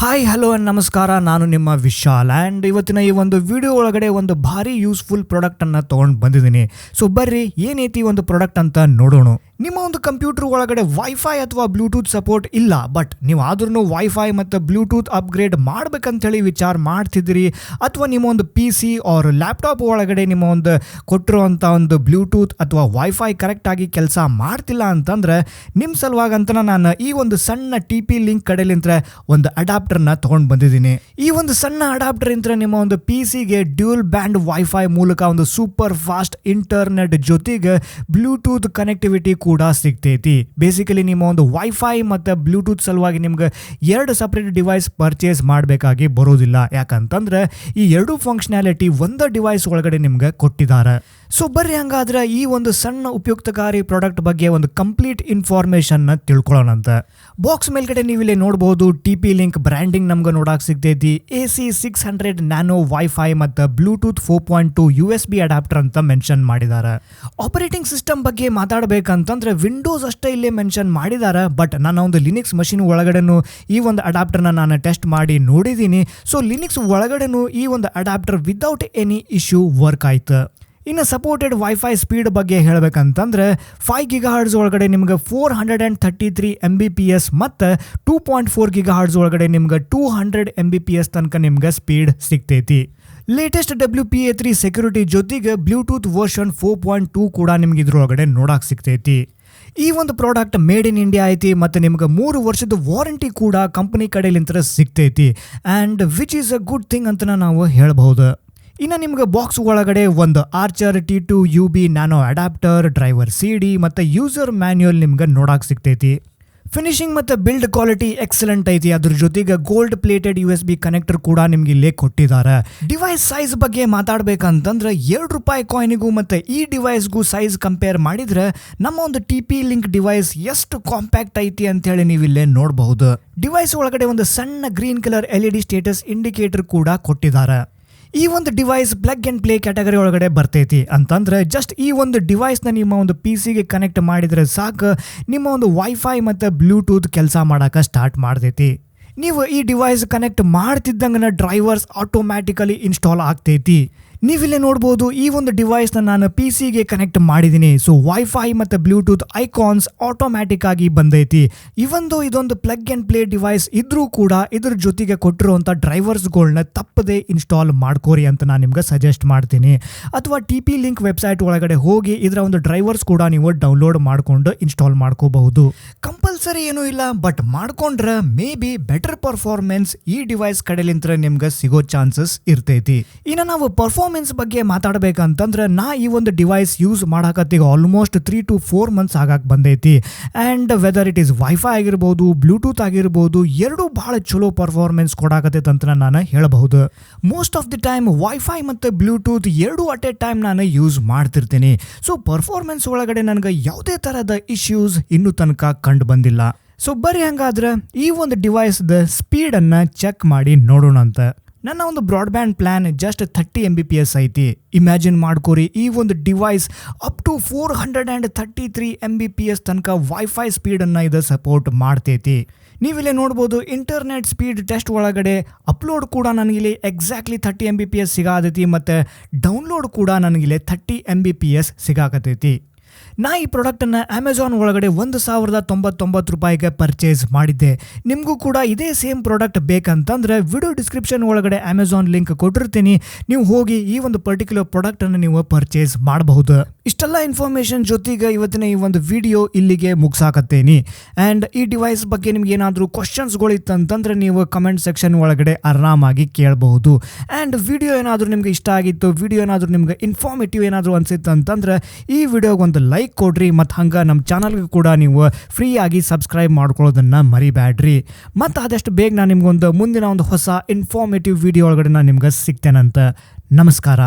Hi hello ನಮಸ್ಕಾರ, ನಾನು ನಿಮ್ಮ ವಿಶಾಲ್ ಆ್ಯಂಡ್ ಇವತ್ತಿನ ಈ ಒಂದು ವಿಡಿಯೋ ಒಳಗಡೆ ಒಂದು ಭಾರಿ ಯೂಸ್ಫುಲ್ ಪ್ರಾಡಕ್ಟನ್ನು ತೊಗೊಂಡು ಬಂದಿದ್ದೀನಿ. ಸೊ ಬರ್ರಿ ಏನೈತಿ ಒಂದು ಪ್ರಾಡಕ್ಟ್ ಅಂತ ನೋಡೋಣ. ನಿಮ್ಮ ಒಂದು ಕಂಪ್ಯೂಟರ್ ಒಳಗಡೆ ವೈಫೈ ಅಥವಾ ಬ್ಲೂಟೂತ್ ಸಪೋರ್ಟ್ ಇಲ್ಲ, ಬಟ್ ನೀವು ಆದ್ರೂ ವೈಫೈ ಮತ್ತು ಬ್ಲೂಟೂತ್ ಅಪ್ಗ್ರೇಡ್ ಮಾಡ್ಬೇಕಂತೇಳಿ ವಿಚಾರ ಮಾಡ್ತಿದ್ದೀರಿ, ಅಥವಾ ನಿಮ್ಮ ಒಂದು ಪಿ ಸಿ ಆರ್ ಲ್ಯಾಪ್ಟಾಪ್ ಒಳಗಡೆ ನಿಮ್ಮ ಒಂದು ಕೊಟ್ಟಿರುವಂಥ ಒಂದು ಬ್ಲೂಟೂತ್ ಅಥವಾ ವೈಫೈ ಕರೆಕ್ಟಾಗಿ ಕೆಲಸ ಮಾಡ್ತಿಲ್ಲ ಅಂತಂದ್ರೆ ನಿಮ್ಮ ಸಲುವಾಗಂತ ನಾನು ಈ ಒಂದು ಸಣ್ಣ ಟಿ ಪಿ ಲಿಂಕ್ ಕಡೆಲಿಂತ ಒಂದು ಅಡಾಪ್ಟರ್ನ ತೊಗೊಂಡು ಬಂದಿದ್ದೀನಿ. ಈ ಒಂದು ಸಣ್ಣ ಅಡಾಪ್ಟರ್ ಇಂತ್ರ ನಿಮ್ಮ ಒಂದು ಪಿ ಸಿಗೆ ಡ್ಯೂಲ್ ಬ್ಯಾಂಡ್ ವೈಫೈ ಮೂಲಕ ಒಂದು ಸೂಪರ್ ಫಾಸ್ಟ್ ಇಂಟರ್ನೆಟ್ ಜೊತೆಗೆ ಬ್ಲೂಟೂತ್ ಕನೆಕ್ಟಿವಿಟಿ ಕೂಡ ಸಿಗ್ತೈತಿ. ಬೇಸಿಕಲಿ ನಿಮ್ಮ ಒಂದು ವೈಫೈ ಮತ್ತು ಬ್ಲೂಟೂತ್ ಸಲುವಾಗಿ ನಿಮ್ಗೆ ಎರಡು ಸಪ್ರೇಟ್ ಡಿವೈಸ್ ಪರ್ಚೇಸ್ ಮಾಡಬೇಕಾಗಿ ಬರೋದಿಲ್ಲ, ಯಾಕಂತಂದ್ರೆ ಈ ಎರಡು ಫಂಕ್ಷನಾಲಿಟಿ ಒಂದು ಡಿವೈಸ್ ಒಳಗಡೆ ನಿಮ್ಗೆ ಕೊಟ್ಟಿದ್ದಾರೆ. ಸೊ ಬರ್ರಿ ಹಂಗಾದ್ರೆ ಈ ಒಂದು ಸಣ್ಣ ಉಪಯುಕ್ತಕಾರಿ ಪ್ರಾಡಕ್ಟ್ ಬಗ್ಗೆ ಒಂದು ಕಂಪ್ಲೀಟ್ ಇನ್ಫಾರ್ಮೇಶನ್ ತಿಳ್ಕೊಳ್ಳೋಣಂತ. ಬಾಕ್ಸ್ ಮೇಲ್ಗಡೆ ನೀವು ಇಲ್ಲಿ ನೋಡಬಹುದು ಟಿ ಪಿ ಲಿಂಕ್ ಬ್ರ್ಯಾಂಡಿಂಗ್ ನಮ್ಗೆ ನೋಡಕ್ ಸಿಗ್ತೈತಿ. AC600 ನ್ಯಾನೋ ವೈಫೈ ಮತ್ತು ಬ್ಲೂಟೂತ್ 4.2 USB ಅಡಾಪ್ಟರ್ ಅಂತ ಮೆನ್ಷನ್ ಮಾಡಿದ್ದಾರೆ. ಆಪರೇಟಿಂಗ್ ಸಿಸ್ಟಮ್ ಬಗ್ಗೆ ಮಾತಾಡಬೇಕಂತಂದ್ರೆ ವಿಂಡೋಸ್ ಅಷ್ಟೇ ಇಲ್ಲೇ ಮೆನ್ಷನ್ ಮಾಡಿದ್ದಾರೆ, ಬಟ್ ನನ್ನ ಒಂದು ಲಿನಿಕ್ಸ್ ಮಷಿನ್ ಒಳಗಡೆನು ಈ ಒಂದು ಅಡಾಪ್ಟರ್ನ ನಾನು ಟೆಸ್ಟ್ ಮಾಡಿ ನೋಡಿದ್ದೀನಿ. ಸೊ ಲಿನಿಕ್ಸ್ ಒಳಗಡೆನು ಈ ಒಂದು adapter without any issue work ಆಯ್ತು. ಇನ್ನು ಸಪೋರ್ಟೆಡ್ ವೈಫೈ ಸ್ಪೀಡ್ ಬಗ್ಗೆ ಹೇಳಬೇಕಂತಂದ್ರೆ 5 GHz ಒಳಗಡೆ ನಿಮ್ಗೆ 433 Mbps ಮತ್ತು 2.4 GHz ಒಳಗಡೆ ನಿಮ್ಗೆ 200 Mbps ತನಕ ನಿಮ್ಗೆ ಸ್ಪೀಡ್ ಸಿಗ್ತೈತಿ. ಲೇಟೆಸ್ಟ್ WPA3 ಸೆಕ್ಯೂರಿಟಿ ಜೊತೆಗೆ ಬ್ಲೂಟೂತ್ ವರ್ಷನ್ 4.2 ಕೂಡ ನಿಮ್ಗೆ ಇದ್ರೊಳಗಡೆ ನೋಡಕ್ ಸಿಗ್ತೈತಿ. ಈ ಒಂದು ಪ್ರಾಡಕ್ಟ್ ಮೇಡ್ ಇನ್ ಇಂಡಿಯಾ ಐತಿ ಮತ್ತು ನಿಮ್ಗೆ 3 ವರ್ಷದ ವಾರಂಟಿ ಕೂಡ ಕಂಪನಿ ಕಡೆಲಿಂತ ಸಿಗ್ತೈತಿ, and which is a good thing ಅಂತ ನಾವು ಹೇಳ್ಬಹುದು. ಇನ್ನು ನಿಮ್ಗೆ ಬಾಕ್ಸ್ ಒಳಗಡೆ ಒಂದು archer T2 UB nano adapter, driver CD ಮತ್ತು ಯೂಸರ್ ಮ್ಯಾನ್ಯುಯಲ್ ನಿಮ್ಗೆ ನೋಡಕ್ ಸಿಗ್ತೈತಿ. ಫಿನಿಶಿಂಗ್ ಮತ್ತು ಬಿಲ್ಡ್ ಕ್ವಾಲಿಟಿ ಎಕ್ಸಲೆಂಟ್ ಐತಿ. ಅದ್ರ ಜೊತೆಗೆ ಗೋಲ್ಡ್ ಪ್ಲೇಟೆಡ್ USB ಕನೆಕ್ಟರ್ ಕೂಡ ನಿಮ್ಗೆ ಇಲ್ಲೇ ಕೊಟ್ಟಿದ್ದಾರೆ. ಡಿವೈಸ್ ಸೈಜ್ ಬಗ್ಗೆ ಮಾತಾಡ್ಬೇಕಂತಂದ್ರೆ ₹2 ಕಾಯಿನಿಗೂ ಮತ್ತು ಈ ಡಿವೈಸ್ಗೂ ಸೈಜ್ ಕಂಪೇರ್ ಮಾಡಿದ್ರೆ ನಮ್ಮ ಒಂದು ಟಿ ಪಿ ಲಿಂಕ್ ಡಿವೈಸ್ ಎಷ್ಟು ಕಾಂಪ್ಯಾಕ್ಟ್ ಐತಿ ಅಂತ ಹೇಳಿ ನೀವು ಇಲ್ಲೇ ನೋಡಬಹುದು. ಡಿವೈಸ್ ಒಳಗಡೆ ಒಂದು ಸಣ್ಣ green colour LED status indicator ಕೂಡ ಕೊಟ್ಟಿದ್ದಾರೆ. ಈ ಒಂದು device plug and play category ಒಳಗಡೆ ಬರ್ತೈತಿ. ಅಂತಂದ್ರೆ ಜಸ್ಟ್ ಈ ಒಂದು ಡಿವೈಸ್ನ ನಿಮ್ಮ ಒಂದು ಪಿ ಸಿಗೆ ಕನೆಕ್ಟ್ ಮಾಡಿದ್ರೆ ಸಾಕು, ನಿಮ್ಮ ಒಂದು ವೈಫೈ ಮತ್ತು ಬ್ಲೂಟೂತ್ ಕೆಲಸ ಮಾಡೋಕೆ ಸ್ಟಾರ್ಟ್ ಮಾಡ್ತೈತಿ. ನೀವು ಈ ಡಿವೈಸ್ ಕನೆಕ್ಟ್ ಮಾಡ್ತಿದ್ದಂಗೆ ಡ್ರೈವರ್ಸ್ ಆಟೋಮ್ಯಾಟಿಕಲಿ ಇನ್ಸ್ಟಾಲ್ ಆಗ್ತೈತಿ. ನೀವಿಲ್ಲೇ ನೋಡ್ಬೋದು ಈ ಒಂದು ಡಿವೈಸ್ನ ನಾನು ಪಿ ಸಿಗೆ ಕನೆಕ್ಟ್ ಮಾಡಿದ್ದೀನಿ. ಸೊ ವೈಫೈ ಮತ್ತು ಬ್ಲೂಟೂತ್ ಐಕಾನ್ಸ್ ಆಟೋಮ್ಯಾಟಿಕ್ ಆಗಿ ಬಂದೈತಿ. ಇವೊಂದು ಇದೊಂದು ಪ್ಲಗ್ ಅಂಡ್ ಪ್ಲೇ ಡಿವೈಸ್ ಇದ್ರೂ ಕೂಡ ಇದ್ರ ಜೊತೆಗೆ ಕೊಟ್ಟಿರುವಂಥ ಡ್ರೈವರ್ಸ್ಗಳನ್ನ ತಪ್ಪದೇ ಇನ್ಸ್ಟಾಲ್ ಮಾಡ್ಕೋರಿ ಅಂತ ನಾನು ನಿಮ್ಗೆ ಸಜೆಸ್ಟ್ ಮಾಡ್ತೀನಿ. ಅಥವಾ ಟಿ ಪಿ ಲಿಂಕ್ ವೆಬ್ಸೈಟ್ ಒಳಗಡೆ ಹೋಗಿ ಇದರ ಒಂದು ಡ್ರೈವರ್ಸ್ ಕೂಡ ನೀವು ಡೌನ್ಲೋಡ್ ಮಾಡಿಕೊಂಡು ಇನ್ಸ್ಟಾಲ್ ಮಾಡ್ಕೋಬಹುದು. ಕಂಪಲ್ಸರಿ ಏನೂ ಇಲ್ಲ, ಬಟ್ ಮಾಡ್ಕೊಂಡ್ರೆ ಮೇ ಬಿ ಬೆಟರ್ ಪರ್ಫಾರ್ಮೆನ್ಸ್ ಈ ಡಿವೈಸ್ ಕಡೆಲಿಂತ ನಿಮ್ಗೆ ಸಿಗೋ ಚಾನ್ಸಸ್ ಇರ್ತೈತಿ. ಇನ್ನು ನಾವು ಪರ್ಫಾರ್ಮೆನ್ಸ್ ಬಗ್ಗೆ ಮಾತಾಡಬೇಕಂತಂದ್ರೆ ನಾ ಈ ಒಂದು ಡಿವೈಸ್ ಯೂಸ್ ಮಾಡಕತ್ತೀಗ ಆಲ್ಮೋಸ್ಟ್ 3 to 4 months ಆಗಕ್ಕೆ ಬಂದೈತಿ. And whether it is wifi ಆಗಿರ್ಬೋದು, ಬ್ಲೂಟೂತ್ ಆಗಿರ್ಬೋದು, ಎರಡೂ ಭಾಳ ಚಲೋ ಪರ್ಫಾರ್ಮೆನ್ಸ್ ಕೊಡಾಕತ್ತೈತೆ ಅಂತ ನಾನು ಹೇಳಬಹುದು. Most of the time wifi ಮತ್ತು ಬ್ಲೂಟೂತ್ ಎರಡೂ ಅಟ್ ಎ ಟೈಮ್ ನಾನು ಯೂಸ್ ಮಾಡ್ತಿರ್ತೀನಿ. ಸೊ ಪರ್ಫಾರ್ಮೆನ್ಸ್ ಒಳಗಡೆ ನನಗೆ ಯಾವುದೇ ಥರದ ಇಶ್ಯೂಸ್ ಇನ್ನೂ ತನಕ ಕಂಡು ಬಂದಿಲ್ಲ. ಸೊ ಬರ್ರಿ ಹಂಗಾದ್ರೆ ಈ ಒಂದು ಡಿವೈಸ್ದ ಸ್ಪೀಡನ್ನು ಚೆಕ್ ಮಾಡಿ ನೋಡೋಣ ಅಂತ. ನನ್ನ ಒಂದು ಬ್ರಾಡ್ಬ್ಯಾಂಡ್ ಪ್ಲ್ಯಾನ್ ಜಸ್ಟ್ 30 Mbps ಐತಿ. ಇಮ್ಯಾಜಿನ್ ಮಾಡ್ಕೋರಿ ಈ ಒಂದು ಡಿವೈಸ್ ಅಪ್ ಟು 433 Mbps ತನಕ ವೈಫೈ ಸ್ಪೀಡನ್ನು ಇದು ಸಪೋರ್ಟ್ ಮಾಡ್ತೈತಿ. ನೀವಿಲ್ಲೇ ನೋಡ್ಬೋದು ಇಂಟರ್ನೆಟ್ ಸ್ಪೀಡ್ ಟೆಸ್ಟ್ ಒಳಗಡೆ ಅಪ್ಲೋಡ್ ಕೂಡ ನನಗಿಲ್ಲಿ ಎಕ್ಸಾಕ್ಟ್ಲಿ 30 Mbps ಸಿಗಾತೈತಿ ಮತ್ತು ಡೌನ್ಲೋಡ್ ಕೂಡ ನನಗಿಲ್ಲಿ 30 Mbps ಸಿಗಾಕತೈತಿ. ನಾ ಈ ಪ್ರಾಡಕ್ಟನ್ನು ಅಮೆಝಾನ್ ಒಳಗಡೆ $1,099 ಪರ್ಚೇಸ್ ಮಾಡಿದ್ದೆ. ನಿಮಗೂ ಕೂಡ ಇದೇ ಸೇಮ್ ಪ್ರಾಡಕ್ಟ್ ಬೇಕಂತಂದ್ರೆ ವಿಡಿಯೋ ಡಿಸ್ಕ್ರಿಪ್ಷನ್ ಒಳಗಡೆ ಅಮೆಝಾನ್ ಲಿಂಕ್ ಕೊಟ್ಟಿರ್ತೀನಿ, ನೀವು ಹೋಗಿ ಈ ಒಂದು ಪರ್ಟಿಕ್ಯುಲರ್ ಪ್ರಾಡಕ್ಟನ್ನು ನೀವು ಪರ್ಚೇಸ್ ಮಾಡಬಹುದು. ಇಷ್ಟೆಲ್ಲ ಇನ್ಫಾರ್ಮೇಷನ್ ಜೊತೆಗೆ ಇವತ್ತಿನ ಈ ಒಂದು ವಿಡಿಯೋ ಇಲ್ಲಿಗೆ ಮುಗಿಸಾಕತ್ತೇನಿ. ಆ್ಯಂಡ್ ಈ ಡಿವೈಸ್ ಬಗ್ಗೆ ನಿಮ್ಗೆ ಏನಾದರೂ ಕ್ವಶನ್ಸ್ಗಳಿತ್ತಂತಂದ್ರೆ ನೀವು ಕಮೆಂಟ್ ಸೆಕ್ಷನ್ ಒಳಗಡೆ ಆರಾಮಾಗಿ ಕೇಳಬಹುದು. ಆ್ಯಂಡ್ ವಿಡಿಯೋ ಏನಾದರೂ ನಿಮ್ಗೆ ಇಷ್ಟ ಆಗಿತ್ತು, ವಿಡಿಯೋ ಏನಾದರೂ ನಿಮ್ಗೆ ಇನ್ಫಾರ್ಮೇಟಿವ್ ಏನಾದರೂ ಅನಿಸಿತ್ತು ಅಂತಂದ್ರೆ ಈ ವಿಡಿಯೋಗೆ ಒಂದು ಲೈಕ್ ಕೊಡ್ರಿ. ಮತ್ತು ಹಂಗೆ ನಮ್ಮ ಚಾನಲ್ಗೆ ಕೂಡ ನೀವು ಫ್ರೀ ಆಗಿ ಸಬ್ಸ್ಕ್ರೈಬ್ ಮಾಡ್ಕೊಳ್ಳೋದನ್ನು ಮರಿಬೇಡ್ರಿ. ಮತ್ತು ಆದಷ್ಟು ಬೇಗ ನಾನು ನಿಮ್ಗೊಂದು ಮುಂದಿನ ಒಂದು ಹೊಸ ಇನ್ಫಾರ್ಮೇಟಿವ್ ವಿಡಿಯೋ ಒಳಗಡೆ ನಾನು ನಿಮ್ಗೆ ಸಿಗ್ತೇನಂತ. ನಮಸ್ಕಾರ.